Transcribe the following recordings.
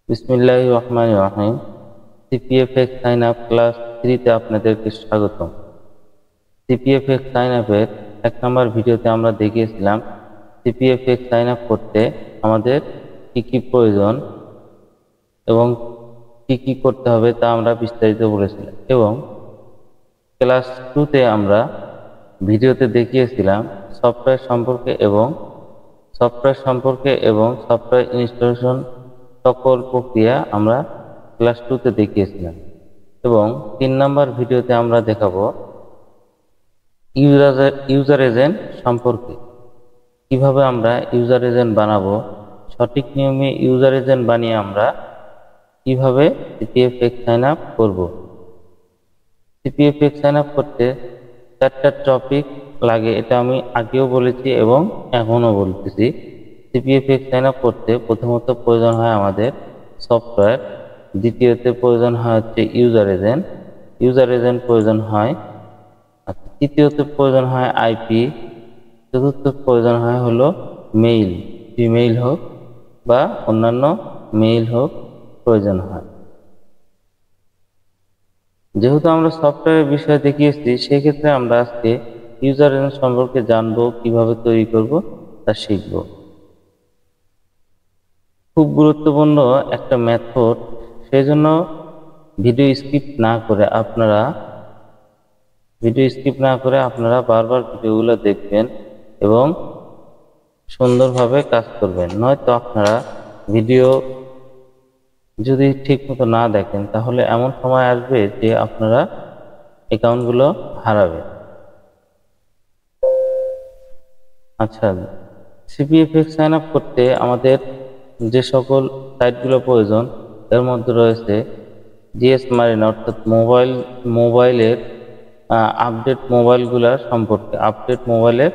বিসমিল্লাহির রহমানির রহিম। সিপিএফএক্স sign up class 3 তে আপনাদেরকে স্বাগতম। সিপিএফএক্স সাইন আপের 1 নম্বর ভিডিওতে আমরা দেখিয়েছিলাম সিপিএফএক্স সাইন আপ করতে আমাদের কি কি প্রয়োজন এবং কি কি করতে হবে তা আমরা বিস্তারিত বলেছিলাম, এবং ক্লাস 2 তে আমরা ভিডিওতে দেখিয়েছিলাম সফটওয়্যার সম্পর্কে এবং সফটওয়্যার ইনস্টলেশন সকল প্রক্রিয়া আমরা ক্লাস 2 তে দেখিয়েছিলাম। এবং 3 নম্বর ভিডিওতে আমরা দেখাবো ইউজার এজেন্ট সম্পর্কে, কিভাবে আমরা ইউজার এজেন্ট বানাবো, সঠিক নিয়মে ইউজার এজেন্ট বানিয়ে আমরা কিভাবে সিপিএফএক্স সাইন আপ করব। সিপিএফএক্স সাইন আপ করতে 4টা টপিক লাগে, এটা আমি আগেও বলেছি এবং এখনো বলতেছি। সিপিএফএক্স সাইন আপ করতে প্রথমত প্রয়োজন হয় আমাদের সফটওয়্যার, দ্বিতীয়তে প্রয়োজন হয় হচ্ছে ইউজার এজেন্ট প্রয়োজন হয়, তৃতীয়তে প্রয়োজন হয় আইপি, চতুর্থ প্রয়োজন হয় হলো মেইল, জিমেইল হোক বা অন্যান্য মেইল হোক প্রয়োজন হয়। যেহেতু আমরা সফটওয়্যারের বিষয় দেখিয়েছি, সেক্ষেত্রে আমরা আজকে ইউজার এজেন্ট সম্পর্কে জানবো, কিভাবে তৈরি করব তা শিখব। খুব গুরুত্বপূর্ণ একটা মেথড, সেই জন্য ভিডিও স্কিপ না করে আপনারা বারবার ভিডিওগুলো দেখবেন এবং সুন্দরভাবে কাজ করবেন। নয়তো আপনারা ভিডিও যদি ঠিক মতো না দেখেন, তাহলে এমন সময় আসবে যে আপনারা অ্যাকাউন্টগুলো হারাবেন। আচ্ছা, সিপিএফএক্স সাইন আপ করতে আমাদের যে সকল সাইটগুলো প্রয়োজন, এর মধ্যে রয়েছে জিএস মারিনা, অর্থাৎ মোবাইলের আপডেট মোবাইলগুলোর সম্পর্কে, আপডেট মোবাইলের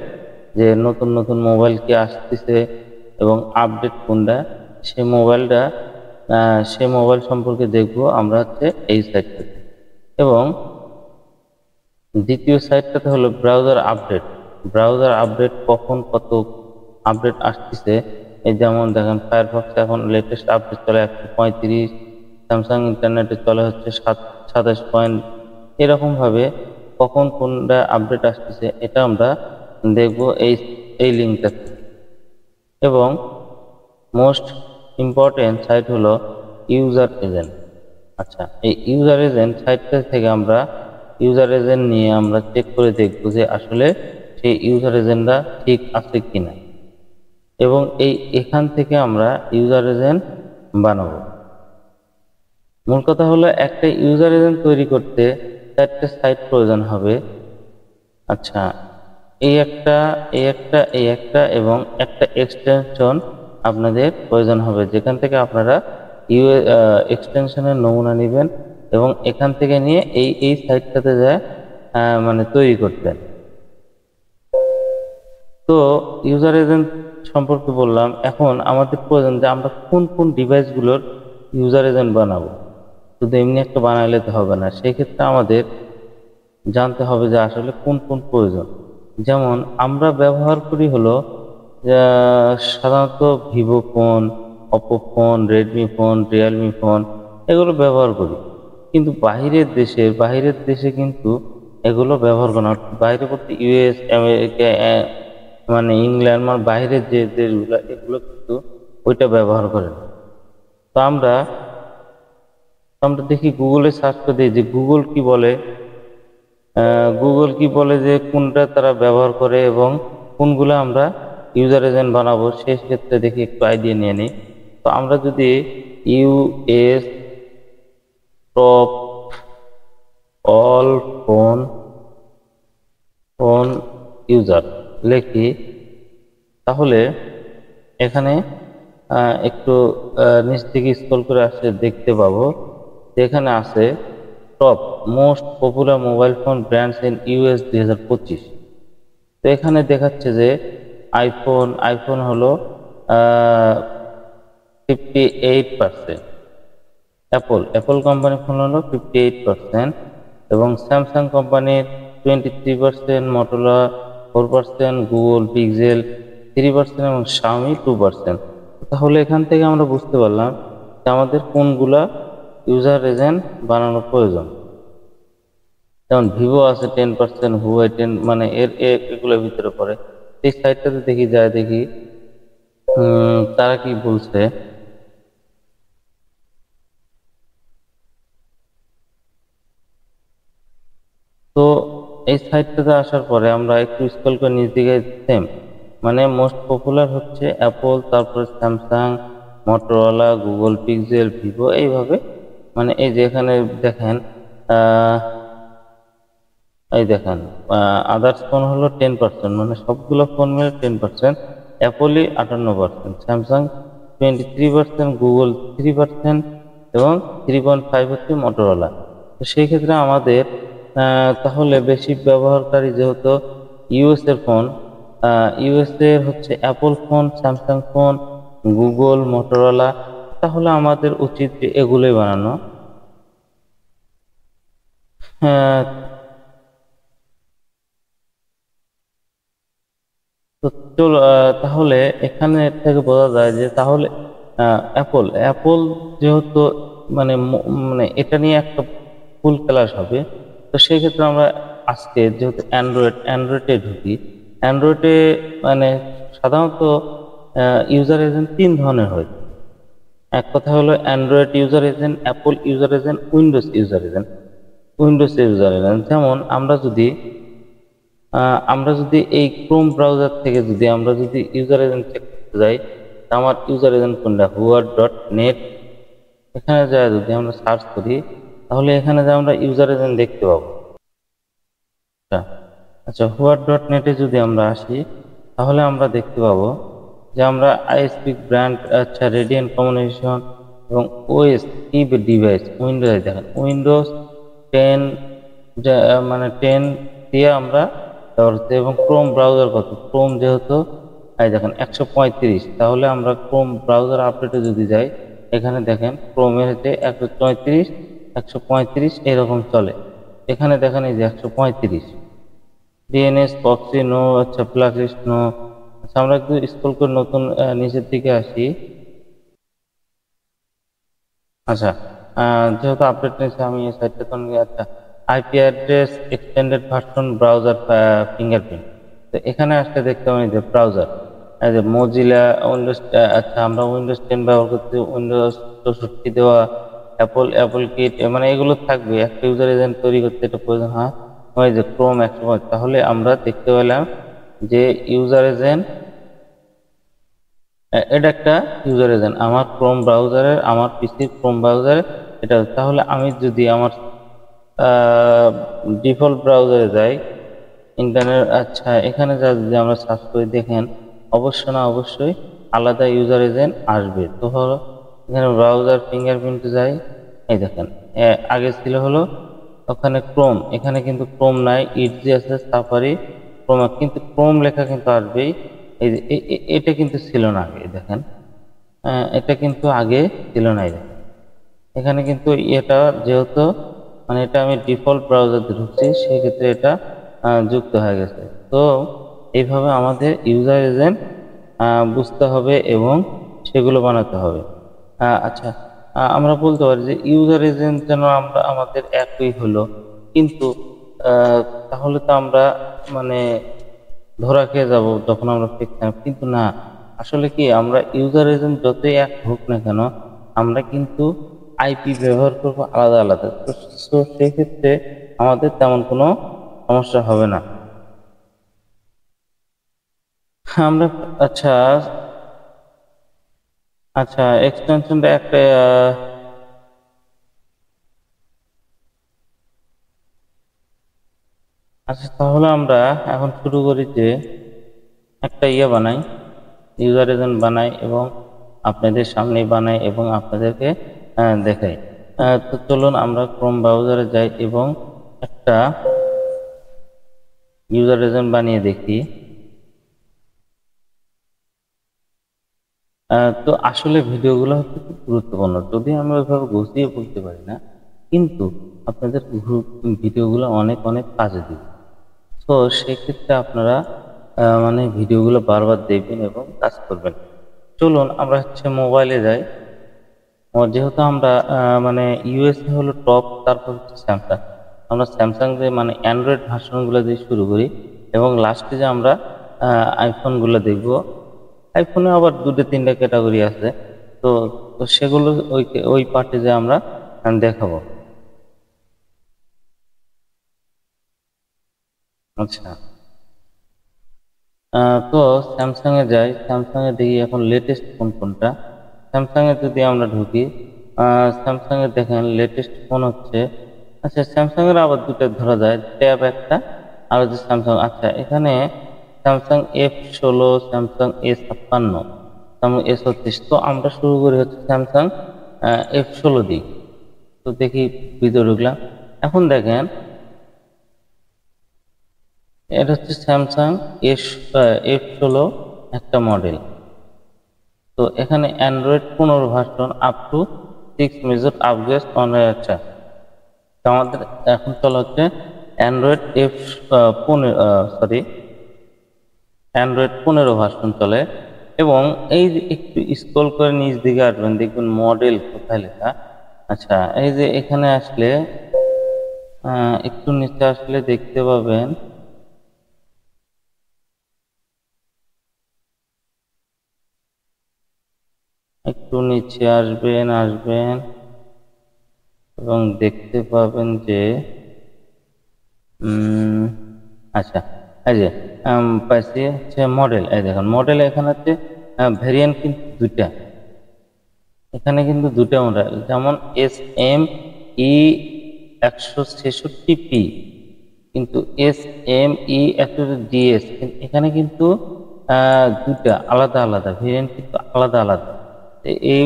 যে নতুন নতুন মোবাইল কি আসতেছে এবং আপডেট কোনটা, সেই মোবাইল সম্পর্কে দেখবো আমরা হচ্ছে এই সাইটটাতে। এবং দ্বিতীয় সাইটটাতে হলো ব্রাউজার আপডেট, কখন কত আপডেট আসতেছে। এই যেমন দেখেন, ফায়ারফক্স এখন লেটেস্ট আপডেট চলে 135, স্যামসাং ইন্টারনেটে চলে হচ্ছে 27 এরকম ভাবে কখন কোনটা আপডেট আসতেছে, এটা আমরা দেখবো এই লিঙ্কটাতে। এবং মোস্ট ইম্পর্টেন্ট সাইট হলো ইউজার এজেন্ট। আচ্ছা, এই ইউজার এজেন্ট সাইটটা থেকে আমরা ইউজার এজেন্ট নিয়ে আমরা চেক করে দেখবো যে আসলে সেই ইউজার এজেন্টটা ঠিক আছে কিনা, এবং এখান থেকে আমরা ইউজার এজেন্ট বানাবো। মূল কথা হলো, একটা ইউজার এজেন্ট তৈরি করতে 4টে সাইট প্রয়োজন হবে। আচ্ছা, এই একটা এবং একটা এক্সটেনশন আপনাদের প্রয়োজন হবে, যেখান থেকে আপনারা এক্সটেনশনের নমুনা নেবেন এবং এখান থেকে নিয়ে এই সাইটটাতে যায় তৈরি করতেন। তো ইউজার এজেন্ট সম্পর্কে বললাম। এখন আমাদের প্রয়োজন যে আমরা কোন কোন ডিভাইসগুলোর ইউজার এজেন্ট বানাবো। শুধু এমনি একটা বানাইলে তো হবে না, সেই ক্ষেত্রে আমাদের জানতে হবে যে আসলে কোন কোন প্রয়োজন। যেমন আমরা ব্যবহার করি হলো সাধারণত Vivo phone, Oppo phone, Redmi phone, Realme phone, এগুলো ব্যবহার করি। কিন্তু বাহিরের দেশে কিন্তু এগুলো ব্যবহার করে না। বাইরে বলতে ইউএস, আমেরিকা, ইংল্যান্ড, বাইরের যে দেশগুলো, এগুলো কিন্তু ওইটা ব্যবহার করে না। তো আমরা দেখি গুগলে সার্চ করে দিই যে গুগল কি বলে যে কোনটা তারা ব্যবহার করে এবং কোনগুলো আমরা ইউজার এজেন্ট বানাবো। সেই ক্ষেত্রে দেখি একটু আইডিয়া নিয়ে নিই। তো আমরা যদি US top all phone user লিখি, তাহলে এখানে একটু নিচ থেকে স্ক্রল করে আসলে দেখতে পাবো যে এখানে আছে top most popular mobile phone brands in US 2025। তো এখানে দেখাচ্ছে যে আইফোন হলো 58%, অ্যাপল কোম্পানির ফোন হলো 58%, এবং স্যামসাং কোম্পানির 23%, মোটোরোলা 4%, গুগল পিক্সেল 3% এবং শাওমি 2%। তাহলে এখান থেকে আমরা বুঝতে পারলাম আমাদের কোনগুলা ইউজার এজেন্ট বানানো প্রয়োজন। যেমন ভিভো আছে 10%, হুয়াই 10, মানে এগুলোর ভিতরে পড়ে। এই সাইটটাতে দেখি তারা কি বলছে। তো এই সাইটটাতে আসার পরে আমরা একটু স্ক্রল করে নিচ দিকে, সেম মানে মোস্ট পপুলার হচ্ছে অ্যাপল, তারপরে Samsung, Motorola, Google pixel, Vivo, এইভাবে। মানে এই যে এখানে দেখেন, আহ এই দেখেন আদার্স ফোন হলো 10%, মানে সবগুলো ফোন মিলে 10%, অ্যাপলই 58%, স্যামসাং 23%, গুগল 3%, এবং 3.5 হচ্ছে মোটরোলা। তো সেই ক্ষেত্রে আমাদের তাহলে বেশি ব্যবহারকারী যেহেতু ইউএস এর ফোন, ইউএস এর হচ্ছে Apple phone, Samsung phone, Google, Motorola, তাহলে আমাদের উচিত যে এগুলোই বানানো। হ্যাঁ, তো চলো, তাহলে এখানে থেকে বোঝা যায় যে তাহলে অ্যাপল অ্যাপল যেহেতু মানে মানে এটা নিয়ে একটা ফুল ক্লাস হবে। তো সেই ক্ষেত্রে আমরা আজকে যেহেতু অ্যান্ড্রয়েডে ঢুকি, অ্যান্ড্রয়েডে মানে সাধারণত ইউজার এজেন্ট তিন ধরনের হয়। এক কথা হলো Android user agent, Apple user agent, Windows user agent. Windows user agent যেমন আমরা যদি এই ক্রোম ব্রাউজার থেকে আমরা যদি ইউজার এজেন্ট চেক করতে যাই, আমার ইউজার এজেন্ট কোনটা, হুয়ার.নেট। এখানে যা যদি আমরা সার্চ করি, তাহলে এখানে যে আমরা ইউজার এজেন্ট দেখতে পাবো। আচ্ছা, আচ্ছা, হুয়ার.নেটে যদি আমরা আসি, তাহলে আমরা দেখতে পাবো যে আমরা আইএসপি ব্র্যান্ড, আচ্ছা, রেডিয়েন্ট কমিউনিকেশন, এবং ওএস কি ডিভাইস উইন্ডোজ, দেখেন উইন্ডোজ 10, মানে 10 দিয়ে আমরা ব্যবহার হচ্ছে। এবং ক্রোম ব্রাউজার কত, ক্রোম যেহেতু এই দেখেন 135, তাহলে আমরা ক্রোম ব্রাউজার আপডেটে যদি যাই, এখানে দেখেন ক্রোমের হচ্ছে 134, 135 এরকম চলে। এখানে দেখেন এই যে 135, ডিএনএস, প্রক্সি নো, আচ্ছা, প্লাগলিস্ট নো। আচ্ছা, আমরা একটু স্ক্রল করে নতুন নিচের দিকে আসি। আচ্ছা, যেহেতু আপডেট নিয়েছে আমি এই সাইটটা তো আচ্ছা, IP address extended version browser fingerprint. তো এখানে আসলে দেখতে পাই যে ব্রাউজার, এই যে মজিলা, উইন্ডোজ, আচ্ছা, আমরা উইন্ডোজ 10 ব্যবহার করছি, উইন্ডোজ 64 দেওয়া, অ্যাপল কিট, মানে এগুলো থাকবে। একটা ইউজার এজেন্ট তৈরি করতে এটা প্রয়োজন হয়। ওই যে ক্রোম 105, তাহলে আমরা দেখতে পেলাম যে ইউজার এজেন্ট, এটা একটা ইউজার এজেন্ট আমার ক্রোম ব্রাউজারের, আমার পিসির ক্রোম ব্রাউজারে। এটা তাহলে আমি যদি আমার ডিফল্ট ব্রাউজারে যাই, ইন্টারনেট, আচ্ছা, এখানে যা যদি আমরা সার্চ করে দেখেন, অবশ্যই আলাদা ইউজার এজেন্ট আসবে। তো হলো এখানে ব্রাউজার ফিঙ্গারপ্রিন্টে যাই, এই দেখেন আগে ছিল হলো ওখানে ক্রোম, এখানে কিন্তু ক্রোম নাই, ইজি আছে, সাফারি, ক্রোম, কিন্তু ক্রোম লেখা কিন্তু আসবেই। এই যে এটা কিন্তু ছিল না আগে, দেখেন এটা কিন্তু আগে ছিল না। এই দেখেন এখানে কিন্তু এটা যেহেতু মানে এটা আমি ডিফল্ট ব্রাউজার ঢুকছি, সেক্ষেত্রে এটা যুক্ত হয়ে গেছে। তো এইভাবে আমাদের ইউজার এজেন্ট বুঝতে হবে এবং সেগুলো বানাতে হবে। আচ্ছা, আমরা বলতে পারি যে ইউজার এজেন্ট যেন আমরা আমাদের একই হলো, কিন্তু তাহলে তো আমরা মানে ধরা খেয়ে যাব যখন আমরা ফেক থাকব, কিন্তু না। আসলে কি, আমরা ইউজার এজেন্ট যতই এক হোক না কেন, আমরা কিন্তু আইপি ব্যবহার করবো আলাদা আলাদা। তো সেক্ষেত্রে আমাদের তেমন কোনো সমস্যা হবে না। আমরা, আচ্ছা, আচ্ছা, এক্সটেনশনটা একটা আচ্ছা, তাহলে আমরা এখন শুরু করি যে একটা বানাই, ইউজার এজেন্ট বানাই, এবং আপনাদের সামনে বানাই এবং আপনাদেরকে দেখাই। তো চলুন আমরা ক্রোম ব্রাউজারে যাই এবং একটা ইউজার এজেন্ট বানিয়ে দেখি। তো আসলে ভিডিওগুলো হচ্ছে খুব গুরুত্বপূর্ণ, যদি আমরা ওইভাবে গুছিয়ে বলতে পারি না, কিন্তু আপনাদের ভিডিওগুলো অনেক অনেক কাজে দিবে। তো সেক্ষেত্রে আপনারা মানে ভিডিওগুলো বারবার দেখবেন এবং কাজ করবেন। চলুন আমরা হচ্ছে মোবাইলে যাই, যেহেতু আমরা মানে ইউএসএ হলো টপ, তারপর হচ্ছে স্যামসাং। আমরা স্যামসাং যে মানে অ্যান্ড্রয়েড ভার্সনগুলো দিয়ে শুরু করি এবং লাস্টে যে আমরা আইফোনগুলো দেখবো। আইফোনে আবার দুটো তিনটা ক্যাটাগরি আছে, তো তো সেগুলো ওই ওই পার্টে যে আমরা দেখাবো। আচ্ছা, তো স্যামসাং এ যাই, স্যামসাং এ দেখি এখন লেটেস্ট ফোন কোনটা। স্যামসাং এ যদি আমরা ঢুকি, স্যামসাং এ দেখেন লেটেস্ট ফোন হচ্ছে, আচ্ছা স্যামসাং এর আবার দুটো ধরা যায়, ট্যাব একটা আর হচ্ছে স্যামসাং। আচ্ছা এখানে Samsung F16, Samsung A56, Samsung A36। তো আমরা শুরু করি হচ্ছে স্যামসাং F16 দিই। তো দেখি ভিডিও ঢুকলাম। এখন দেখেন এটা হচ্ছে স্যামসাং F16 একটা মডেল। তো এখানে Android 15 version up to 6 major upgrade on. আচ্ছা, তো আমাদের এখন চলা হচ্ছে অ্যান্ড্রয়েড অ্যান্ড্রয়েড 15 ভার্সন চলে। এবং এই যে একটু স্ক্রল করে নিচ দিকে আসবেন, দেখবেন মডেল কোথায় লেখা। আচ্ছা, এই যে এখানে আসলে একটু নিচে আসলে দেখতে পাবেন একটু নিচে আসবেন এবং দেখতে পাবেন যে উম, আচ্ছা, এই যে পাইছি হচ্ছে মডেল। এই দেখুন মডেল এখানে হচ্ছে ভেরিয়েন্ট কিন্তু দুইটা, এখানে কিন্তু দুটা মডেল, যেমন SME 166P, কিন্তু SME 100DS, এখানে কিন্তু দুটা আলাদা আলাদা ভেরিয়েন্ট, কিন্তু আলাদা আলাদা। এই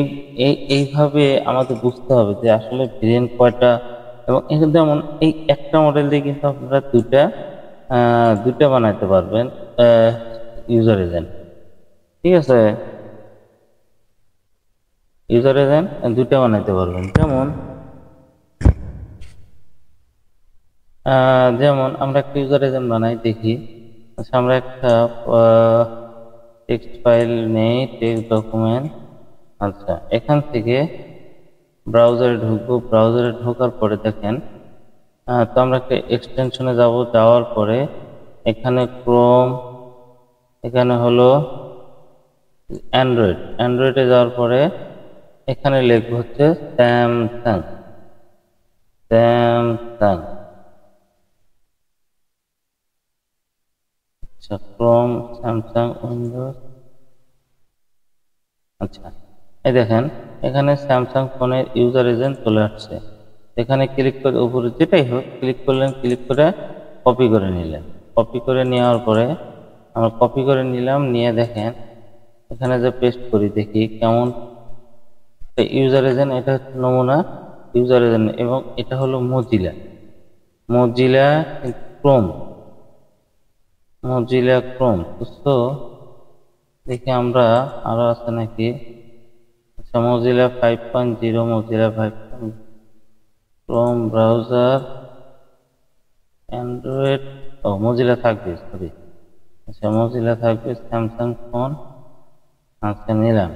এইভাবে আমাদের বুঝতে হবে যে আসলে ভেরিয়েন্ট কয়টা। এবং এখানে যেমন এই একটা মডেল দিয়ে কিন্তু আপনারা দুটা বানাইতে পারবেন ইউজার এজেন্ট। ঠিক আছে, ইউজার এজেন্ট দুটা বানাইতে পারবেন। যেমন আমরা একটা ইউজার এজেন্ট বানাই দেখি। আচ্ছা, আমরা একটা টেক্সট ফাইল নেই, টেক্সট ডকুমেন্ট। আচ্ছা, এখান থেকে ব্রাউজারে ঢুকবো। ব্রাউজারে ঢোকার পরে দেখেন, তো আমরা একটা এক্সটেনশনে যাওয়ার পরে এখানে ক্রোম, এখানে হলো অ্যান্ড্রয়েডে যাওয়ার পরে এখানে লিখবো হচ্ছে স্যামসাং। স্যামসাং আচ্ছা, ক্রোম, স্যামসাং, উইন্ডোজ। আচ্ছা, এই দেখেন এখানে স্যামসাং ফোনের ইউজার এজেন্ট চলে আসছে। এখানে ক্লিক করে উপরে যেটাই হোক ক্লিক করলেন, ক্লিক করে কপি করে নিলেন। কপি করে নেওয়ার পরে আমরা কপি করে নিলাম, নিয়ে দেখেন এখানে যে পেস্ট করি দেখি কেমন। ইউজার এজেন্ট এটা হচ্ছে নমুনা ইউজার এজেন্ট, এবং এটা হলো Mozilla. Mozilla Chrome, Mozilla Chrome. তো দেখি আমরা আরো আছে নাকি। আচ্ছা, Mozilla 5.0, Mozilla 5, Chrome browser, Android, ও মজিলা থাকবে, সরি। আচ্ছা, মজিলা থাকবে, স্যামসাং ফোন। আচ্ছা, নিলাম।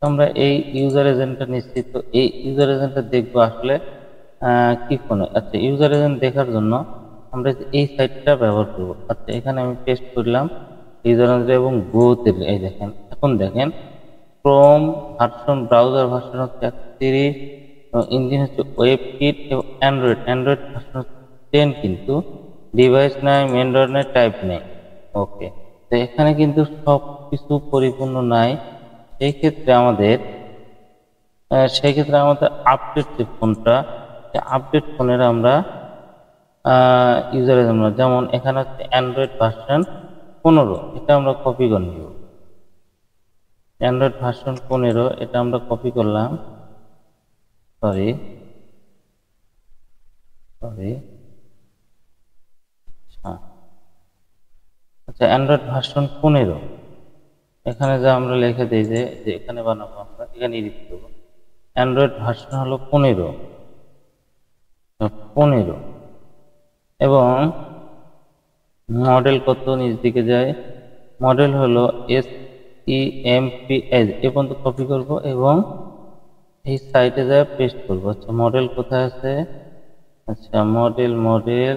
আমরা এই ইউজার এজেন্টটা নিচ্ছি। তো এই ইউজার এজেন্টটা দেখবো আসলে কি ফোনে। আচ্ছা, ইউজার এজেন্ট দেখার জন্য আমরা এই সাইটটা ব্যবহার করব। আচ্ছা, এখানে আমি পেস্ট করলাম ইউজার এজেন্ট এবং গোতে। এই দেখেন, এখন দেখেন ক্রোম ভার্সন, ব্রাউজার ভার্সন হচ্ছে 31, এবং ইঞ্জিন হচ্ছে ওয়েব কিট, এবং অ্যান্ড্রয়েড ভার্সন হচ্ছে 10, কিন্তু ডিভাইস নাই, মেন্ডর নেই, টাইপ নেই। ওকে, তো এখানে কিন্তু সব কিছু পরিপূর্ণ নাই। সেই ক্ষেত্রে আমাদের আপডেট যে ফোনটা, আপডেট ফোনের আমরা ইউজারের জন্য, যেমন এখানে হচ্ছে অ্যান্ড্রয়েড ভার্সন 15, এটা আমরা কপি করে নিব। অ্যান্ড্রয়েড ভার্সন 15 এটা আমরা কপি করলাম। সরি সরি আচ্ছা, অ্যান্ড্রয়েড ভার্সন 15 এখানে যা আমরা লিখে দিই যে যে এখানে বানাবো, আমরা এখানে এডিট করবো। অ্যান্ড্রয়েড ভার্সন হলো 15, এবং মডেল কত নিচ দিকে যায়, মডেল হলো SEMPS, এ পর্যন্ত কপি করব এবং এই সাইটে যা পেস্ট করবো। আচ্ছা মডেল কোথায় আছে? আচ্ছা মডেল মডেল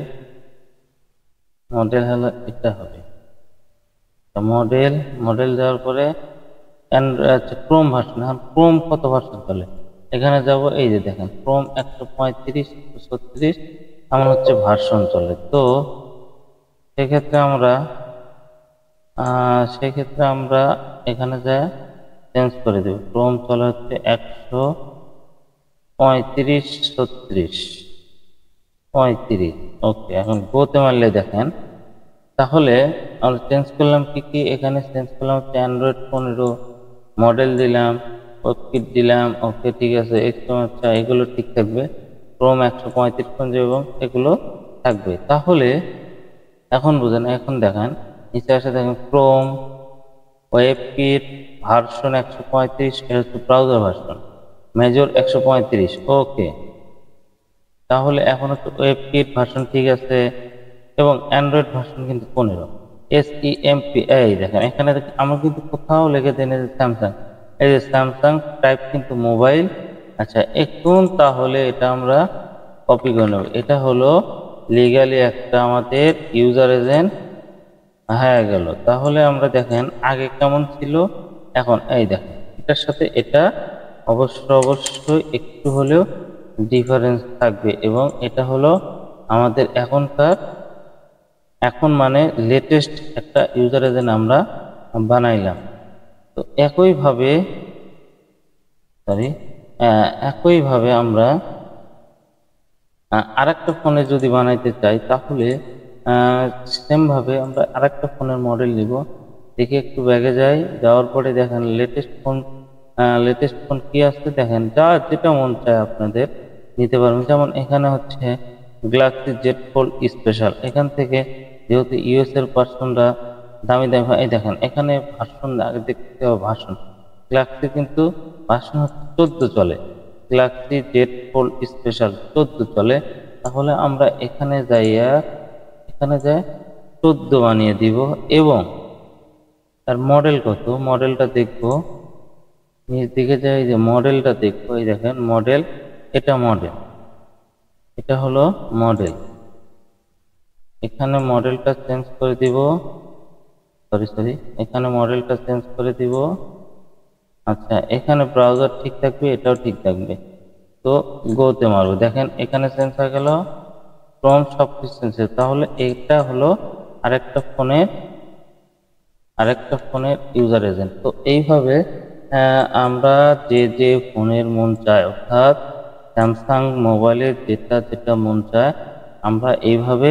মডেল হলো এটা হবে মডেল। মডেল দেওয়ার পরে আচ্ছা ক্রোম ভার্সন। এখন ক্রোম কত ভার্সন চলে এখানে যাব। এই যে দেখেন ক্রোম 135 136 আমার হচ্ছে ভার্সন চলে। তো সেক্ষেত্রে আমরা এখানে যা চেঞ্জ করে দেব। ক্রোম চলে হচ্ছে 135 36 35। ওকে, এখন গোতে মারলে দেখেন তাহলে আমরা চেঞ্জ করলাম কি কি। এখানে চেঞ্জ করলাম হচ্ছে অ্যান্ড্রয়েড 15 মডেল দিলাম, ওকিট দিলাম। ওকে ঠিক আছে, আচ্ছা এগুলো ঠিক থাকবে। ক্রোম 135 এবং এগুলো থাকবে। তাহলে এখন বুঝেন, এখন দেখেন নিচে আসে দেখেন ক্রোম ওয়েবকিট ভার্সন 135, এটা হচ্ছে ব্রাউজার ভার্সন। মেজর 135। ওকে, তাহলে এখন হচ্ছে ওয়েবকিট ভার্সন ঠিক আছে এবং অ্যান্ড্রয়েড ভার্সন কিন্তু 15 SEMP। এই দেখেন এখানে আমরা কিন্তু কোথাও লিখে দেন স্যামসাং। এই যে স্যামসাং টাইপ কিন্তু মোবাইল। আচ্ছা এখন তাহলে এটা আমরা কপি করে নেব। এটা হলো লিগালি একটা আমাদের ইউজার এজেন্ট হয়ে গেল। তাহলে আমরা দেখেন আগে কেমন ছিল, এখন এই দেখেন এটার সাথে এটা অবশ্যই একটু হলেও ডিফারেন্স থাকবে। এবং এটা হলো আমাদের এখন মানে লেটেস্ট একটা ইউজার এজেন্ট আমরা বানাইলাম। তো একইভাবে আমরা আরেকটা ফোনে যদি বানাইতে চাই তাহলে সেম ভাবে আমরা আরেকটা ফোনের মডেল নিব। দেখে একটু ব্যাগে যাওয়ার পরে দেখেন লেটেস্ট ফোন কি আসছে দেখেন, যেটা মন চায় আপনাদের নিতে পারবেন। যেমন এখানে হচ্ছে গ্যালাক্সি জেড ফোল্ড স্পেশাল। এখান থেকে যেহেতু ইউএস এর ভার্সনটা দামি এই দেখেন এখানে ভার্সন আগে দেখতে হবে। গ্যালাক্সি কিন্তু ভার্সন হচ্ছে 14 চলে। গ্যালাক্সি জেড ফোল্ড স্পেশাল 14 চলে। তাহলে আমরা এখানে যাই 14 বানিয়ে দিব এবং তার মডেল কত, মডেলটা দেখবো। নিচ দিকে যাই, যে মডেলটা দেখবো। এই দেখেন মডেল, এটা হলো মডেল। এখানে মডেলটা চেঞ্জ করে দিব। এখানে মডেলটা চেঞ্জ করে দিব। আচ্ছা এখানে ব্রাউজার ঠিক থাকবে, এটাও ঠিক থাকবে। তো গোতে মারবো, দেখেন এখানে চেঞ্জ হয়ে গেল, ক্রোম সবকিছু চেঞ্জ হয়েছে। তাহলে এটা হলো আরেকটা ফোনের ইউজার এজেন্ট। তো এইভাবে আমরা যে ফোনের মন চায়, অর্থাৎ স্যামসাং মোবাইলের যেটা মন চায় আমরা এইভাবে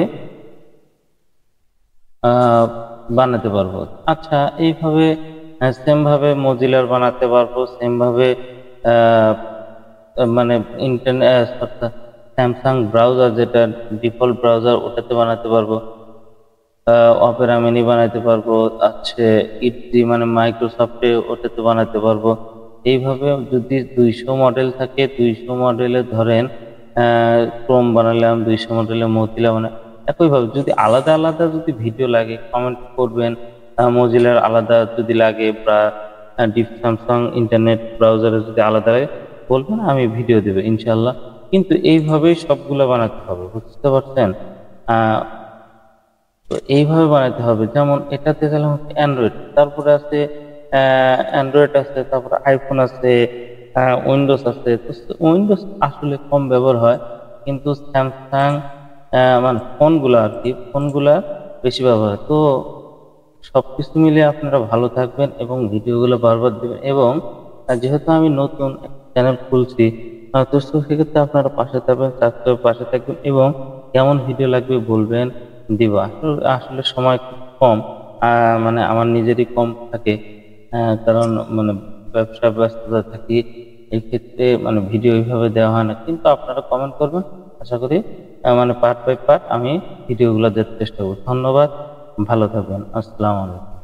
বানাতে পারবো। আচ্ছা এইভাবে সেম ভাবে মজিলার বানাতে পারবো, সেম ভাবে মানে ইন্টারনেট অর্থাৎ স্যামসাং ব্রাউজার যেটা ডিফল্ট ব্রাউজার ওটাতে বানাতে পারবো, অপেরা মিনি বানাতে পারবো, আছে ইডি মানে মাইক্রোসফটে ওটাতে বানাতে পারবো। এইভাবে যদি 200 মডেল থাকে, 200 মডেলে ধরেন ক্রোম বানালাম, 200 মডেলে মজিলা একইভাবে যদি আলাদা আলাদা যদি ভিডিও লাগে কমেন্ট করবেন। মজিলার আলাদা যদি লাগে বা ডিপ স্যামসাং ইন্টারনেট ব্রাউজারে যদি আলাদা লাগে বলবেন, আমি ভিডিও দেবো ইনশাল্লাহ। কিন্তু এইভাবেই সবগুলো বানাতে হবে, বুঝতে পারছেন? তো এইভাবে বানাতে হবে। যেমন এটাতে গেলাম হচ্ছে অ্যান্ড্রয়েড, তারপরে আছে অ্যান্ড্রয়েড আছে, তারপরে আইফোন আছে, উইন্ডোজ আছে। তো উইন্ডোজ আসলে কম ব্যবহার হয়, কিন্তু স্যামসাং মানে ফোনগুলা বেশি ব্যবহার হয়। তো সবকিছু মিলে আপনারা ভালো থাকবেন এবং ভিডিওগুলো বারবার দেবেন। এবং যেহেতু আমি নতুন চ্যানেল খুলছি, তো সেক্ষেত্রে আপনারা পাশে থাকবেন, সাবস্ক্রাইব পাশে থাকবেন এবং কেমন ভিডিও লাগবে বলবেন, দিব। আসলে সময় খুব কম, মানে আমার নিজেরই কম থাকে, কারণ মানে ব্যবসা ব্যস্ততা থাকি। এই ক্ষেত্রে মানে ভিডিও এইভাবে দেওয়া হয় না, কিন্তু আপনারা কমেন্ট করবেন। আশা করি মানে পার্ট বাই পার্ট আমি ভিডিওগুলো দেওয়ার চেষ্টা করব। ধন্যবাদ, ভালো থাকবেন। আসসালামু আলাইকুম।